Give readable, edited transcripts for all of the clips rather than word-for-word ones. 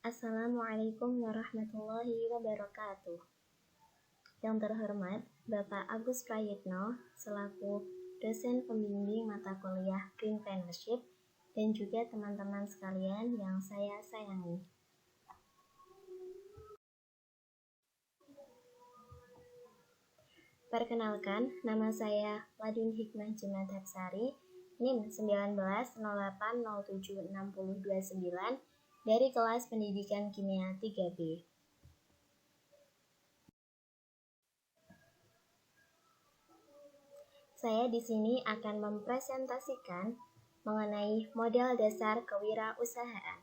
Assalamualaikum warahmatullahi wabarakatuh. Yang terhormat Bapak Agus Prayitno selaku dosen pembimbing mata kuliah Greenpreneurship dan juga teman-teman sekalian yang saya sayangi. Perkenalkan, nama saya Ladun Hikmah Jemat Hapsari, NIM 1908076029 dari kelas Pendidikan Kimia 3B. Saya di sini akan mempresentasikan mengenai model dasar kewirausahaan.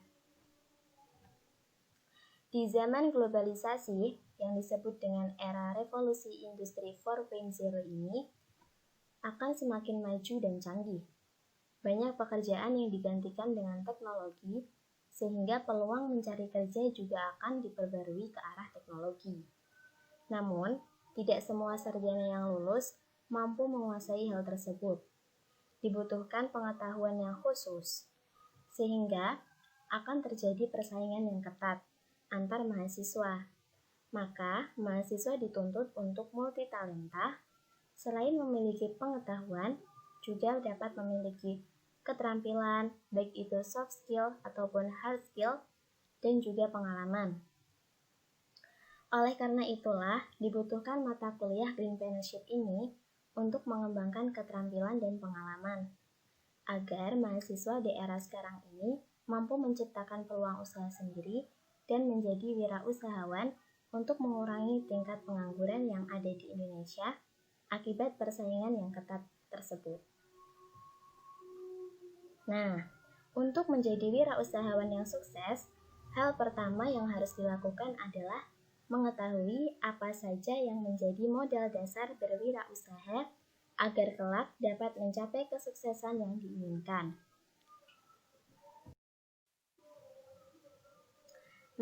Di zaman globalisasi yang disebut dengan era revolusi industri 4.0 ini akan semakin maju dan canggih. Banyak pekerjaan yang digantikan dengan teknologi, sehingga peluang mencari kerja juga akan diperbarui ke arah teknologi. Namun, tidak semua sarjana yang lulus mampu menguasai hal tersebut. Dibutuhkan pengetahuan yang khusus, sehingga akan terjadi persaingan yang ketat antar mahasiswa. Maka, mahasiswa dituntut untuk multitalenta, selain memiliki pengetahuan, juga dapat memiliki keterampilan, baik itu soft skill ataupun hard skill, dan juga pengalaman. Oleh karena itulah, dibutuhkan mata kuliah Greenpreneurship ini untuk mengembangkan keterampilan dan pengalaman, agar mahasiswa di era sekarang ini mampu menciptakan peluang usaha sendiri dan menjadi wirausahawan untuk mengurangi tingkat pengangguran yang ada di Indonesia akibat persaingan yang ketat tersebut. Nah, untuk menjadi wirausahawan yang sukses, hal pertama yang harus dilakukan adalah mengetahui apa saja yang menjadi modal dasar berwirausaha agar kelak dapat mencapai kesuksesan yang diinginkan.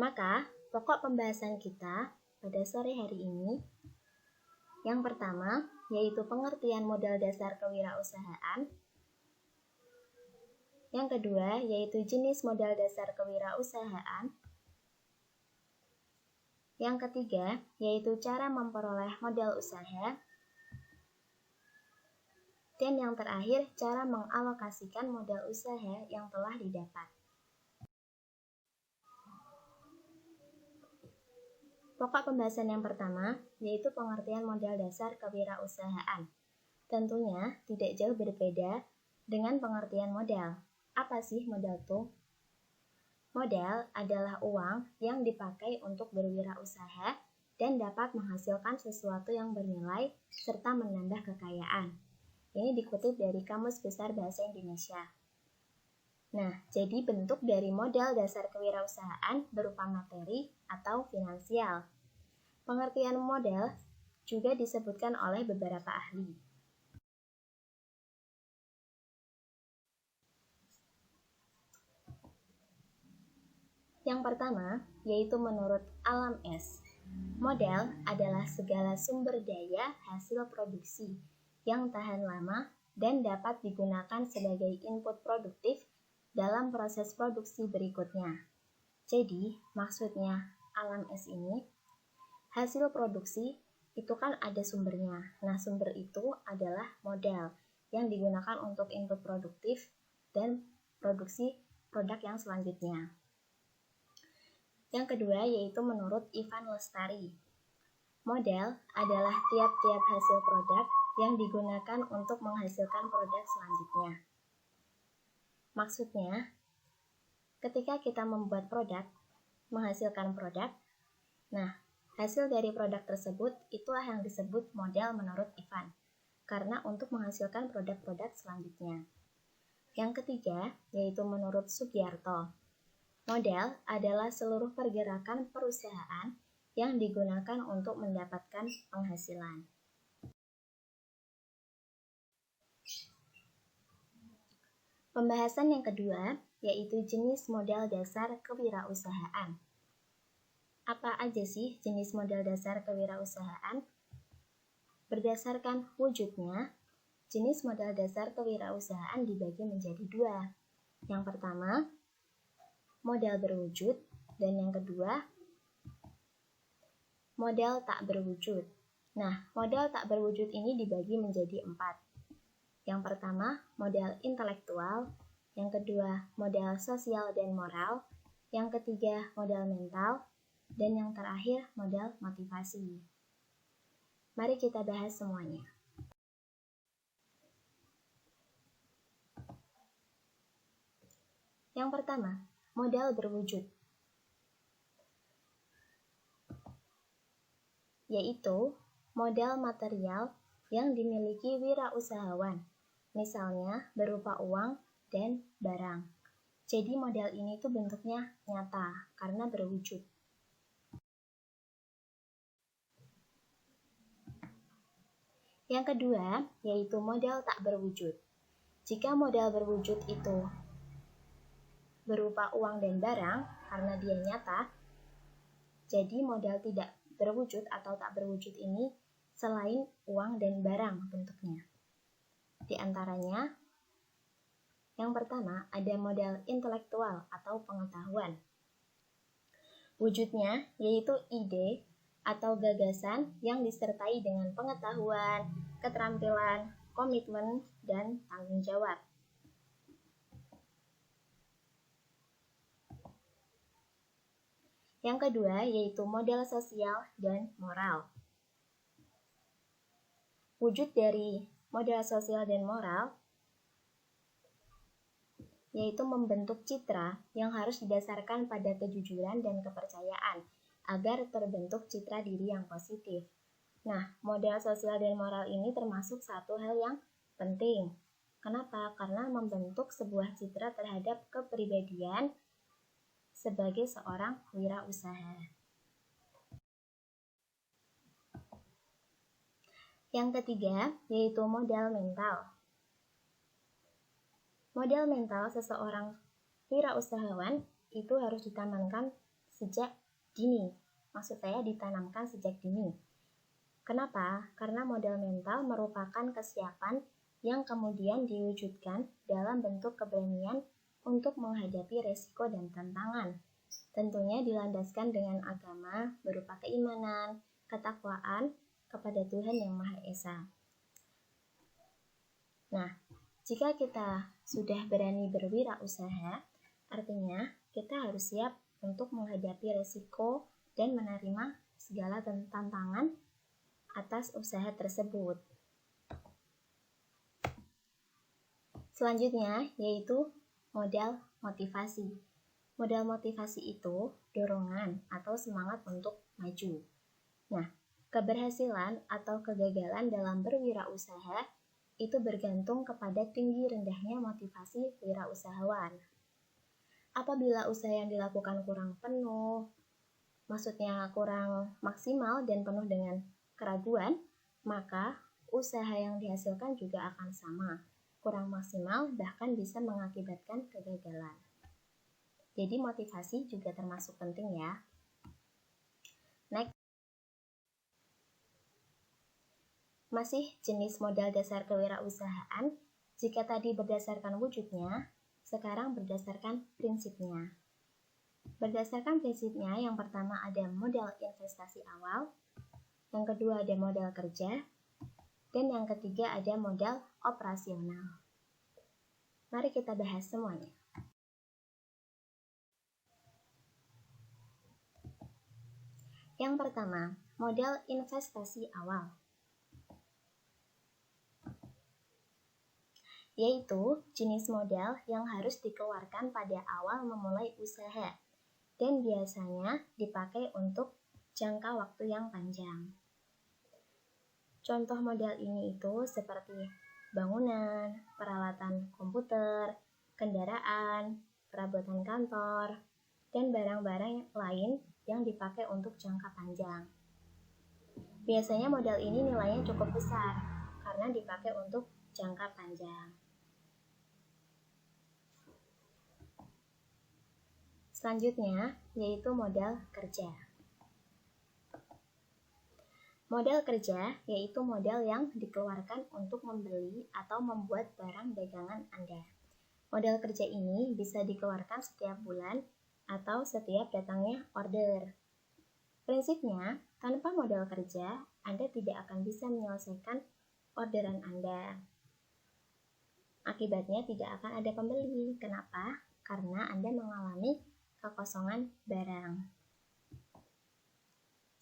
Maka, pokok pembahasan kita pada sore hari ini yang pertama yaitu pengertian modal dasar kewirausahaan. Yang kedua, yaitu jenis modal dasar kewirausahaan. Yang ketiga, yaitu cara memperoleh modal usaha. Dan yang terakhir, cara mengalokasikan modal usaha yang telah didapat. Pokok pembahasan yang pertama, yaitu pengertian modal dasar kewirausahaan. Tentunya tidak jauh berbeda dengan pengertian modal. Apa sih modal itu? Modal adalah uang yang dipakai untuk berwirausaha dan dapat menghasilkan sesuatu yang bernilai serta menambah kekayaan. Ini dikutip dari Kamus Besar Bahasa Indonesia. Nah, jadi bentuk dari modal dasar kewirausahaan berupa materi atau finansial. Pengertian modal juga disebutkan oleh beberapa ahli. Yang pertama, yaitu menurut Alam S. Modal adalah segala sumber daya hasil produksi yang tahan lama dan dapat digunakan sebagai input produktif dalam proses produksi berikutnya. Jadi, maksudnya Alam S ini, hasil produksi itu kan ada sumbernya. Nah, sumber itu adalah modal yang digunakan untuk input produktif dan produksi produk yang selanjutnya. Yang kedua yaitu menurut Ivan Lestari. Modal adalah tiap-tiap hasil produk yang digunakan untuk menghasilkan produk selanjutnya. Maksudnya, ketika kita membuat produk, menghasilkan produk, nah, hasil dari produk tersebut itulah yang disebut modal menurut Ivan, karena untuk menghasilkan produk-produk selanjutnya. Yang ketiga yaitu menurut Sugiarto. Modal adalah seluruh pergerakan perusahaan yang digunakan untuk mendapatkan penghasilan. Pembahasan yang kedua yaitu jenis modal dasar kewirausahaan. Apa aja sih jenis modal dasar kewirausahaan? Berdasarkan wujudnya, jenis modal dasar kewirausahaan dibagi menjadi dua. Yang pertama, modal berwujud, dan yang kedua, modal tak berwujud. Nah, modal tak berwujud ini dibagi menjadi 4. Yang pertama, modal intelektual, yang kedua, modal sosial dan moral, yang ketiga, modal mental, dan yang terakhir, modal motivasi. Mari kita bahas semuanya. Yang pertama, modal berwujud, yaitu modal material yang dimiliki wirausahawan, misalnya berupa uang dan barang. Jadi modal ini tuh bentuknya nyata karena berwujud. Yang kedua, yaitu modal tak berwujud. Jika modal berwujud itu berupa uang dan barang karena dia nyata, jadi modal tidak berwujud atau tak berwujud ini selain uang dan barang bentuknya. Di antaranya, yang pertama ada modal intelektual atau pengetahuan. Wujudnya yaitu ide atau gagasan yang disertai dengan pengetahuan, keterampilan, komitmen, dan tanggung jawab. Yang kedua yaitu modal sosial dan moral. Wujud dari modal sosial dan moral yaitu membentuk citra yang harus didasarkan pada kejujuran dan kepercayaan agar terbentuk citra diri yang positif. Nah, modal sosial dan moral ini termasuk satu hal yang penting. Kenapa? Karena membentuk sebuah citra terhadap kepribadian sebagai seorang wirausaha. Yang ketiga, yaitu modal mental. Modal mental seseorang wirausahawan itu harus ditanamkan sejak dini. Maksud saya ditanamkan sejak dini. Kenapa? Karena modal mental merupakan kesiapan yang kemudian diwujudkan dalam bentuk keberanian untuk menghadapi resiko dan tantangan. Tentunya dilandaskan dengan agama berupa keimanan, ketakwaan kepada Tuhan Yang Maha Esa. Nah, jika kita sudah berani berwirausaha, artinya kita harus siap untuk menghadapi resiko dan menerima segala tantangan atas usaha tersebut. Selanjutnya yaitu modal motivasi. Modal motivasi itu dorongan atau semangat untuk maju. Nah, keberhasilan atau kegagalan dalam berwirausaha itu bergantung kepada tinggi rendahnya motivasi wirausahawan. Apabila usaha yang dilakukan kurang penuh, maksudnya kurang maksimal dan penuh dengan keraguan, maka usaha yang dihasilkan juga akan sama, kurang maksimal bahkan bisa mengakibatkan kegagalan. Jadi motivasi juga termasuk penting ya. Next. Masih jenis modal dasar kewirausahaan, jika tadi berdasarkan wujudnya, sekarang berdasarkan prinsipnya. Berdasarkan prinsipnya, yang pertama ada modal investasi awal, yang kedua ada modal kerja, dan yang ketiga ada modal operasional. Mari kita bahas semuanya. Yang pertama, modal investasi awal, yaitu jenis modal yang harus dikeluarkan pada awal memulai usaha dan biasanya dipakai untuk jangka waktu yang panjang. Contoh modal ini itu seperti bangunan, peralatan komputer, kendaraan, perabotan kantor, dan barang-barang lain yang dipakai untuk jangka panjang. Biasanya modal ini nilainya cukup besar karena dipakai untuk jangka panjang. Selanjutnya, yaitu modal kerja. Modal kerja yaitu modal yang dikeluarkan untuk membeli atau membuat barang dagangan Anda. Modal kerja ini bisa dikeluarkan setiap bulan atau setiap datangnya order. Prinsipnya, tanpa modal kerja, Anda tidak akan bisa menyelesaikan orderan Anda. Akibatnya tidak akan ada pembeli. Kenapa? Karena Anda mengalami kekosongan barang.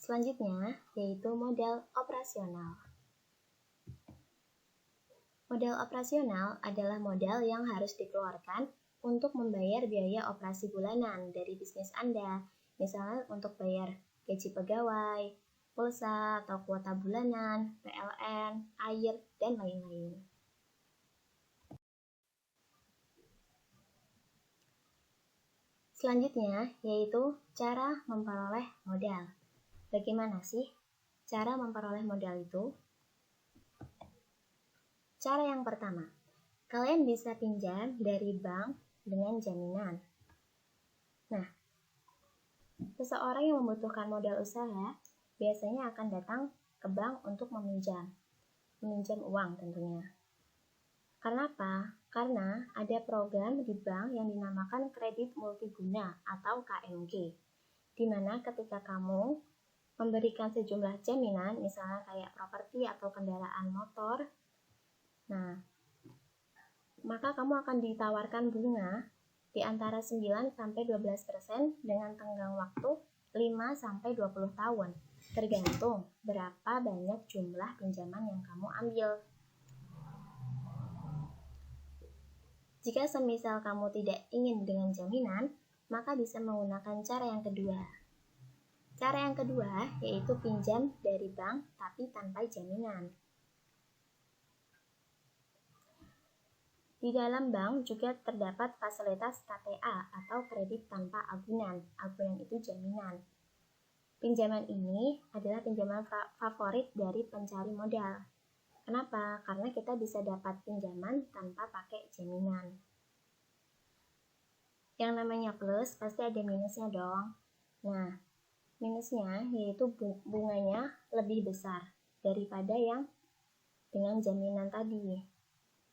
Selanjutnya, yaitu modal operasional. Modal operasional adalah modal yang harus dikeluarkan untuk membayar biaya operasi bulanan dari bisnis Anda, misalnya untuk bayar gaji pegawai, pulsa atau kuota bulanan, PLN, air, dan lain-lain. Selanjutnya, yaitu cara memperoleh modal. Bagaimana sih cara memperoleh modal itu? Cara yang pertama, kalian bisa pinjam dari bank dengan jaminan. Nah, seseorang yang membutuhkan modal usaha biasanya akan datang ke bank untuk meminjam uang tentunya. Karena apa? Karena ada program di bank yang dinamakan kredit multiguna atau KMG, di mana ketika kamu memberikan sejumlah jaminan, misalnya kayak properti atau kendaraan motor, nah, maka kamu akan ditawarkan bunga di antara 9-12% dengan tenggang waktu 5-20 tahun, tergantung berapa banyak jumlah pinjaman yang kamu ambil. Jika semisal kamu tidak ingin dengan jaminan, maka bisa menggunakan cara yang kedua. Cara yang kedua yaitu pinjam dari bank tapi tanpa jaminan. Di dalam bank juga terdapat fasilitas KTA atau kredit tanpa agunan. Agunan itu jaminan. Pinjaman ini adalah pinjaman favorit dari pencari modal. Kenapa? Karena kita bisa dapat pinjaman tanpa pakai jaminan. Yang namanya plus pasti ada minusnya dong. Nah, minusnya yaitu bunganya lebih besar daripada yang dengan jaminan tadi.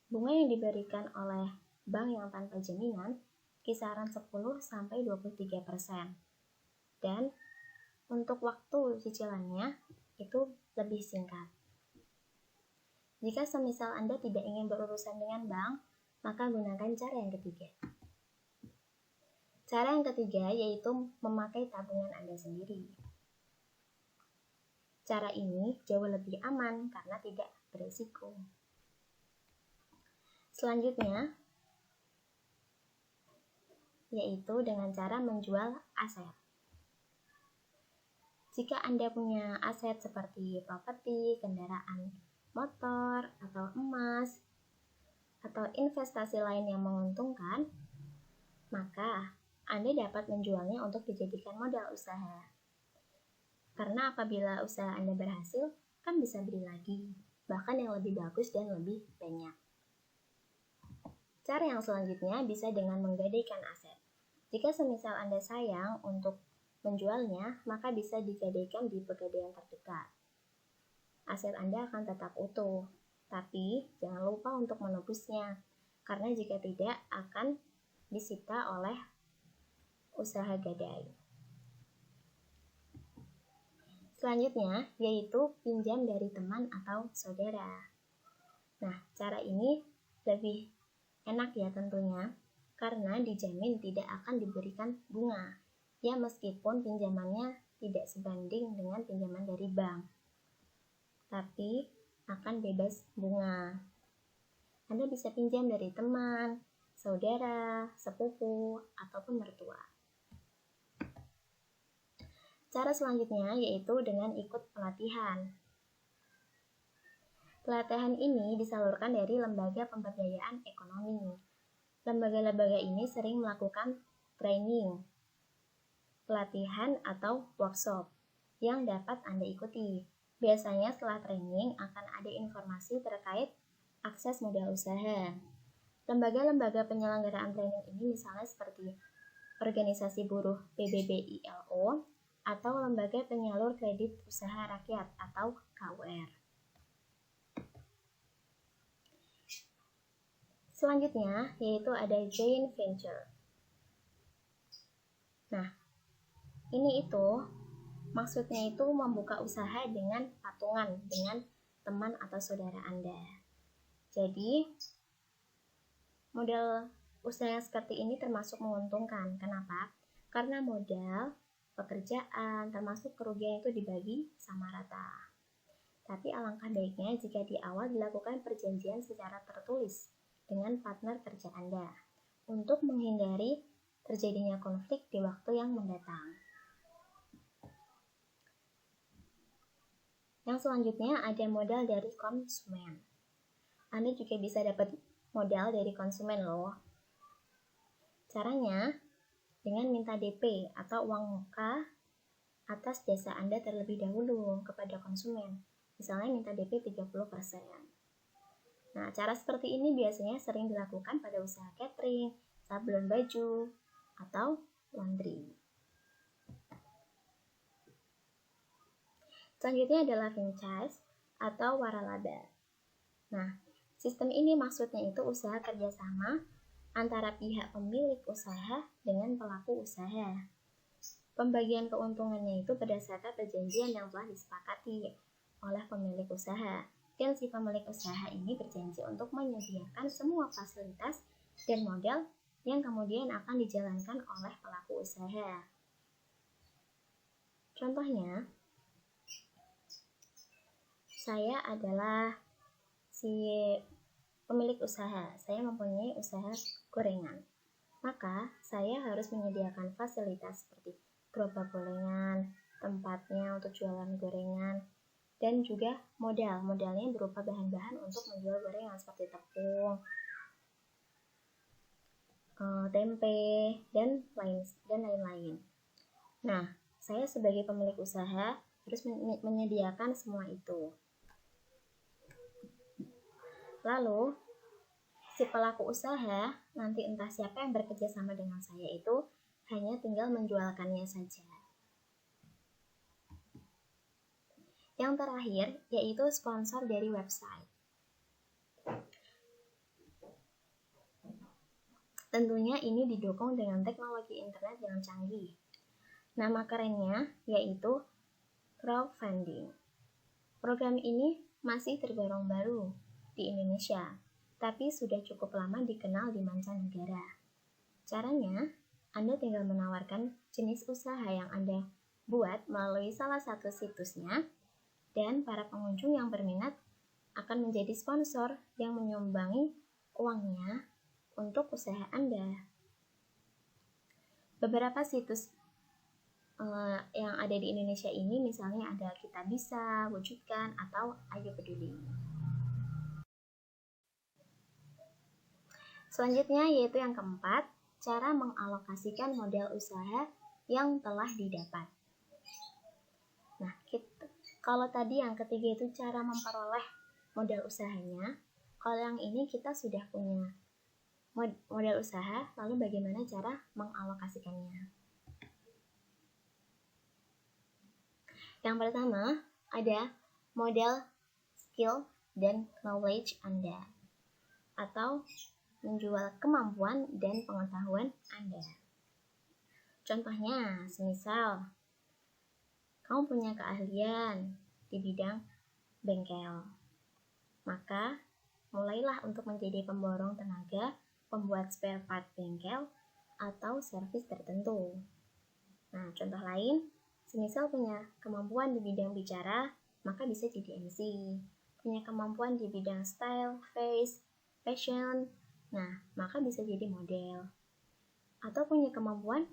Bunga yang diberikan oleh bank yang tanpa jaminan kisaran 10-23%. Dan untuk waktu cicilannya itu lebih singkat. Jika semisal Anda tidak ingin berurusan dengan bank, maka gunakan cara yang ketiga. Cara yang ketiga yaitu memakai tabungan Anda sendiri. Cara ini jauh lebih aman karena tidak berisiko. Selanjutnya, yaitu dengan cara menjual aset. Jika Anda punya aset seperti properti, kendaraan motor, atau emas, atau investasi lain yang menguntungkan, maka Anda dapat menjualnya untuk dijadikan modal usaha. Karena apabila usaha Anda berhasil, kan bisa beli lagi, bahkan yang lebih bagus dan lebih banyak. Cara yang selanjutnya bisa dengan menggadaikan aset. Jika semisal Anda sayang untuk menjualnya, maka bisa digadaikan di pegadaian terdekat. Aset Anda akan tetap utuh, tapi jangan lupa untuk menebusnya, karena jika tidak akan disita oleh usaha gadai. Selanjutnya, yaitu pinjam dari teman atau saudara. Nah, cara ini lebih enak ya tentunya, karena dijamin tidak akan diberikan bunga, ya meskipun pinjamannya tidak sebanding dengan pinjaman dari bank, tapi akan bebas bunga. Anda bisa pinjam dari teman, saudara, sepupu, ataupun mertua. Cara selanjutnya yaitu dengan ikut pelatihan. Pelatihan ini disalurkan dari lembaga pemberdayaan ekonomi. Lembaga-lembaga ini sering melakukan training, pelatihan atau workshop yang dapat Anda ikuti. Biasanya setelah training akan ada informasi terkait akses modal usaha. Lembaga-lembaga penyelenggaraan training ini misalnya seperti organisasi buruh PBB-ILO, atau lembaga penyalur kredit usaha rakyat atau KUR. Selanjutnya yaitu ada joint venture. Nah, ini maksudnya itu membuka usaha dengan patungan dengan teman atau saudara Anda. Jadi, model usaha yang seperti ini termasuk menguntungkan. Kenapa? Karena modal, pekerjaan, termasuk kerugian itu dibagi sama rata. Tapi alangkah baiknya jika di awal dilakukan perjanjian secara tertulis dengan partner kerja Anda untuk menghindari terjadinya konflik di waktu yang mendatang. Yang selanjutnya ada modal dari konsumen. Anda juga bisa dapat modal dari konsumen loh. Caranya dengan minta DP atau uang muka atas jasa Anda terlebih dahulu kepada konsumen. Misalnya minta DP 30%. Nah, cara seperti ini biasanya sering dilakukan pada usaha catering, sablon baju, atau laundry. Selanjutnya adalah franchise atau waralaba. Nah, sistem ini maksudnya itu usaha kerjasama antara pihak pemilik usaha dengan pelaku usaha. Pembagian keuntungannya itu berdasarkan perjanjian yang telah disepakati oleh pemilik usaha. Dan si pemilik usaha ini berjanji untuk menyediakan semua fasilitas dan modal yang kemudian akan dijalankan oleh pelaku usaha. Contohnya, saya adalah si pemilik usaha. Saya mempunyai usaha gorengan. Maka, saya harus menyediakan fasilitas seperti gerobak gorengan, tempatnya untuk jualan gorengan, dan juga modalnya berupa bahan-bahan untuk menjual gorengan seperti tepung, tempe, dan lain-lain. Nah, saya sebagai pemilik usaha harus menyediakan semua itu. Lalu, si pelaku usaha, nanti entah siapa yang bekerja sama dengan saya itu, hanya tinggal menjualkannya saja. Yang terakhir, yaitu sponsor dari website. Tentunya ini didukung dengan teknologi internet yang canggih. Nama kerennya yaitu crowdfunding. Program ini masih tergolong baru di Indonesia, tapi sudah cukup lama dikenal di mancanegara. Caranya, Anda tinggal menawarkan jenis usaha yang Anda buat melalui salah satu situsnya, dan para pengunjung yang berminat akan menjadi sponsor yang menyumbangi uangnya untuk usaha Anda. Beberapa situs yang ada di Indonesia ini misalnya ada Kita Bisa, Wujudkan, atau Ayo Peduli. Selanjutnya yaitu yang keempat, cara mengalokasikan modal usaha yang telah didapat. Nah, kalau tadi yang ketiga itu cara memperoleh modal usahanya, kalau yang ini kita sudah punya modal usaha, lalu bagaimana cara mengalokasikannya? Yang pertama, ada modal skill dan knowledge Anda, atau menjual kemampuan dan pengetahuan Anda. Contohnya, semisal kamu punya keahlian di bidang bengkel, maka mulailah untuk menjadi pemborong tenaga, pembuat spare part bengkel, atau servis tertentu. Nah, contoh lain, semisal punya kemampuan di bidang bicara, maka bisa jadi MC. Punya kemampuan di bidang style, fashion, nah, maka bisa jadi model. Atau punya kemampuan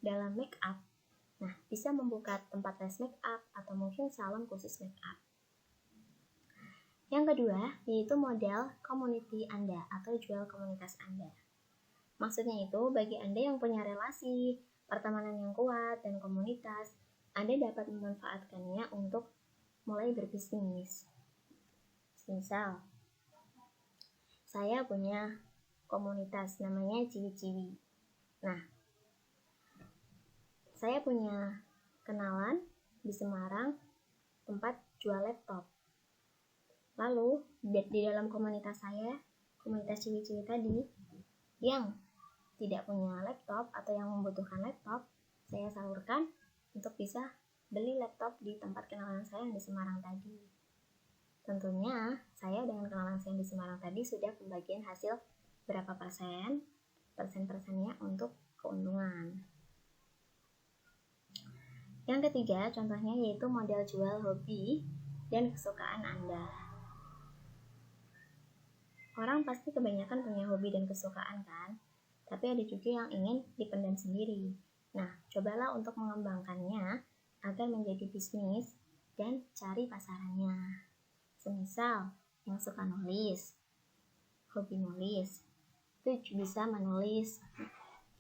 dalam make up, nah, bisa membuka tempat les make up atau mungkin salon khusus make up. Yang kedua, yaitu modal community Anda atau jual komunitas Anda. Maksudnya itu, bagi Anda yang punya relasi, pertemanan yang kuat, dan komunitas, Anda dapat memanfaatkannya untuk mulai berbisnis. Misal, saya punya komunitas namanya Ciwi-Ciwi. Nah, Saya punya kenalan di Semarang tempat jual laptop. Lalu di dalam komunitas saya, komunitas ciwi-ciwi tadi yang tidak punya laptop atau yang membutuhkan laptop, saya salurkan untuk bisa beli laptop di tempat kenalan saya yang di Semarang tadi. Tentunya saya dengan kenalan saya yang di Semarang tadi sudah pembagian hasil berapa persen-persennya untuk keuntungan. Yang ketiga contohnya yaitu model jual hobi dan kesukaan Anda. Orang pasti kebanyakan punya hobi dan kesukaan kan? Tapi ada juga yang ingin dipendam sendiri. Nah, cobalah untuk mengembangkannya agar menjadi bisnis dan cari pasarannya. Semisal yang suka nulis, hobi nulis, itu bisa menulis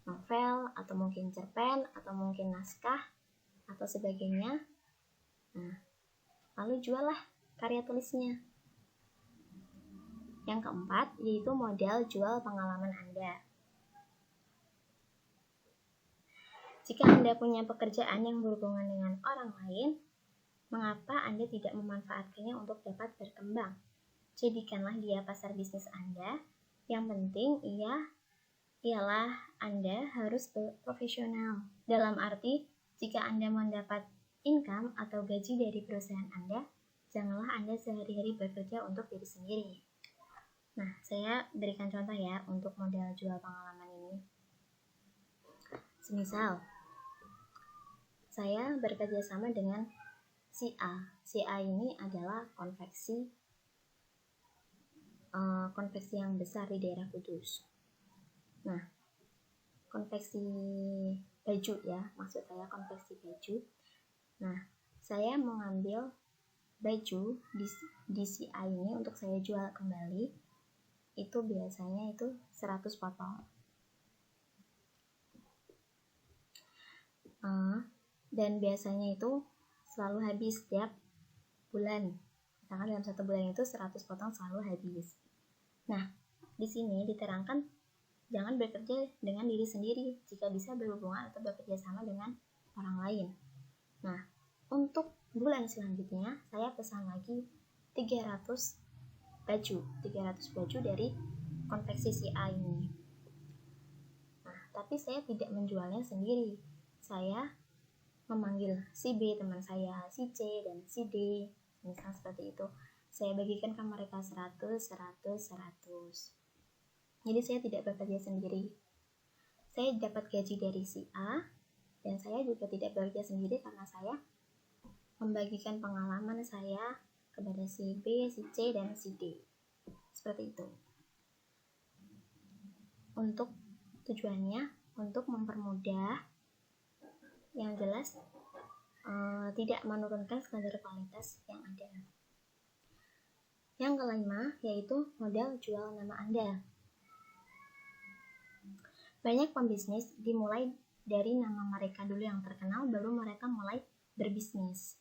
novel atau mungkin cerpen atau mungkin naskah atau sebagainya. Nah, lalu juallah karya tulisnya. Yang keempat yaitu modal jual pengalaman Anda. Jika Anda punya pekerjaan yang berhubungan dengan orang lain, mengapa Anda tidak memanfaatkannya untuk dapat berkembang? Jadikanlah dia pasar bisnis Anda. Yang penting ialah Anda harus profesional. Dalam arti, jika Anda mendapat income atau gaji dari perusahaan Anda, janganlah Anda sehari-hari bekerja untuk diri sendiri. Nah, saya berikan contoh ya untuk modal jual pengalaman ini. Semisal, saya bekerja sama dengan si A. Si A ini adalah konveksi yang besar di daerah Kudus. Nah, konveksi baju ya, maksud saya konveksi baju. Nah, saya mau ngambil baju di si A ini untuk saya jual kembali. Itu biasanya itu 100 potong. Dan biasanya itu selalu habis setiap bulan. Misalkan dalam 1 bulan itu 100 potong selalu habis. Nah, di sini diterangkan jangan bekerja dengan diri sendiri jika bisa berhubungan atau bekerja sama dengan orang lain. Nah, untuk bulan selanjutnya saya pesan lagi 300 baju dari konveksi si A ini. Nah, tapi saya tidak menjualnya sendiri. Saya memanggil si B teman saya, si C dan si D, misal seperti itu. Saya bagikan ke mereka 100. Jadi saya tidak bekerja sendiri. Saya dapat gaji dari si A dan saya juga tidak bekerja sendiri karena saya membagikan pengalaman saya kepada si B, si C dan si D. Seperti itu. Untuk tujuannya untuk mempermudah, yang jelas tidak menurunkan standar kualitas yang ada. Yang kelima yaitu modal jual nama Anda. Banyak pembisnis dimulai dari nama mereka dulu yang terkenal, baru mereka mulai berbisnis.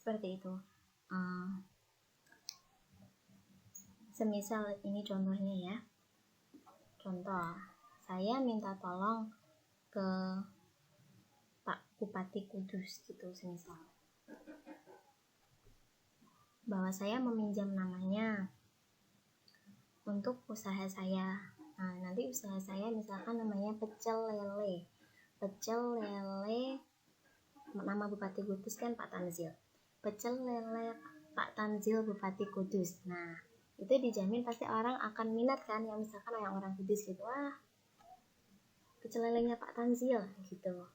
Seperti itu. Semisal ini contohnya ya. Contoh, saya minta tolong ke Pak Bupati Kudus gitu semisal, bahwa saya meminjam namanya untuk usaha saya. Nah, nanti usaha saya misalkan namanya pecel lele, nama Bupati Kudus kan Pak Tanzil, pecel lele Pak Tanzil Bupati Kudus. Nah, itu dijamin pasti orang akan minat kan, yang misalkan orang Kudus gitu, wah pecel lelenya Pak Tanzil gitu.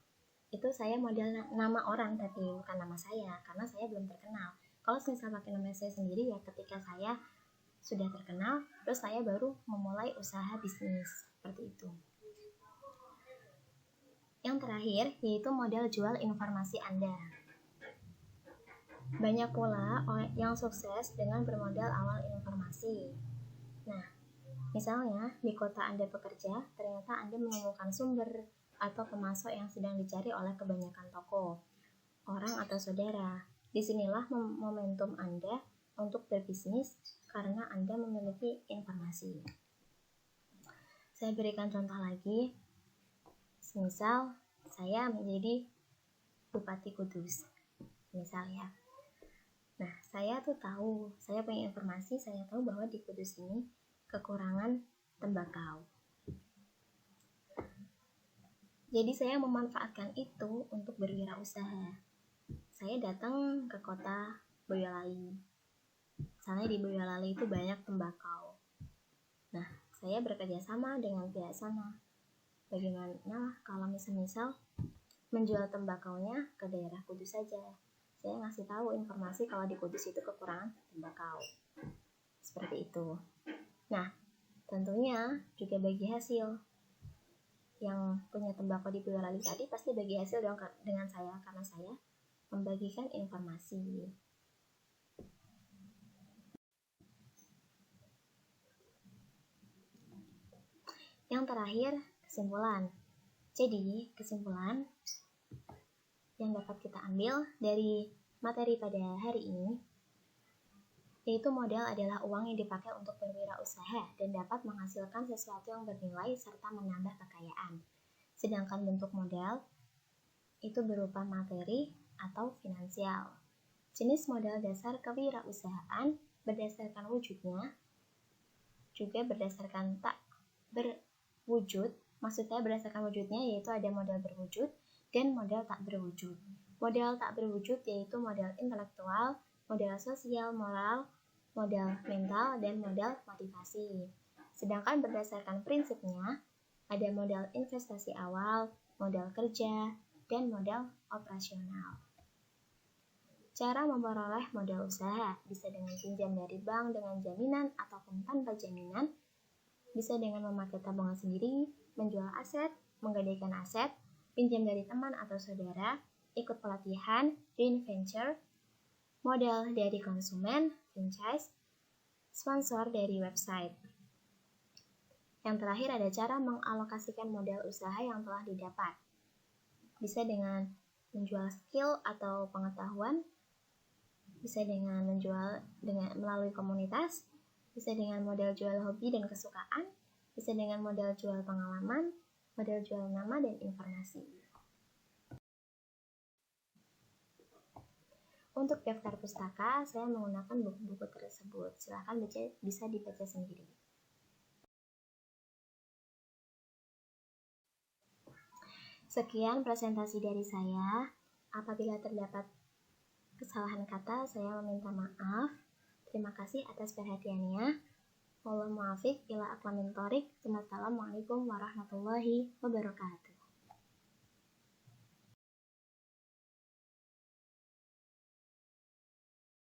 Itu saya modal nama orang tapi bukan nama saya, karena saya belum terkenal. Kalau misal pakai nama saya sendiri ya ketika saya sudah terkenal, terus saya baru memulai usaha bisnis seperti itu. Yang terakhir yaitu modal jual informasi Anda. Banyak pula yang sukses dengan bermodal awal informasi. Nah, misalnya di kota Anda bekerja, ternyata Anda menemukan sumber atau pemasok yang sedang dicari oleh kebanyakan toko, orang atau saudara. Disinilah momentum Anda untuk berbisnis karena Anda memiliki informasi. Saya berikan contoh lagi. Misal saya menjadi Bupati Kudus, misalnya. Nah, saya punya informasi, saya tahu bahwa di Kudus ini kekurangan tembakau. Jadi saya memanfaatkan itu untuk berwirausaha. Saya datang ke kota Boyolali. Misalnya di Boyolali itu banyak tembakau. Nah, saya bekerja sama dengan pihak sana. Bagaimana kalau misal menjual tembakaunya ke daerah Kudus saja? Saya ngasih tahu informasi kalau di Kudus itu kekurangan tembakau. Seperti itu. Nah, tentunya juga bagi hasil. Yang punya tembakau di Boyolali tadi pasti bagi hasil dong dengan saya, karena saya membagikan informasi. Yang terakhir, kesimpulan. Jadi, kesimpulan yang dapat kita ambil dari materi pada hari ini, yaitu modal adalah uang yang dipakai untuk berwirausaha dan dapat menghasilkan sesuatu yang bernilai serta menambah kekayaan. Sedangkan bentuk modal itu berupa materi atau finansial. Jenis modal dasar kewirausahaan berdasarkan wujudnya, juga berdasarkan tak berwujud. Maksud saya berdasarkan wujudnya yaitu ada modal berwujud dan modal tak berwujud. Modal tak berwujud yaitu modal intelektual, modal sosial, moral, modal mental, dan modal motivasi. Sedangkan berdasarkan prinsipnya, ada modal investasi awal, modal kerja, dan modal operasional. Cara memperoleh modal usaha bisa dengan pinjam dari bank dengan jaminan ataupun tanpa jaminan, bisa dengan memakai tabungan sendiri, menjual aset, menggadaikan aset, pinjam dari teman atau saudara, ikut pelatihan, joint venture, modal dari konsumen, franchise, sponsor dari website. Yang terakhir ada cara mengalokasikan modal usaha yang telah didapat. Bisa dengan menjual skill atau pengetahuan, bisa dengan menjual melalui komunitas, bisa dengan modal jual hobi dan kesukaan, bisa dengan modal jual pengalaman, modal jual nama dan informasi. Untuk daftar pustaka, saya menggunakan buku-buku tersebut. Silakan bisa dibaca sendiri. Sekian presentasi dari saya. Apabila terdapat kesalahan kata, saya meminta maaf. Terima kasih atas perhatiannya. Wallahu muwaffiq ila aqwamit thoriq. Wassalamualaikum warahmatullahi wabarakatuh.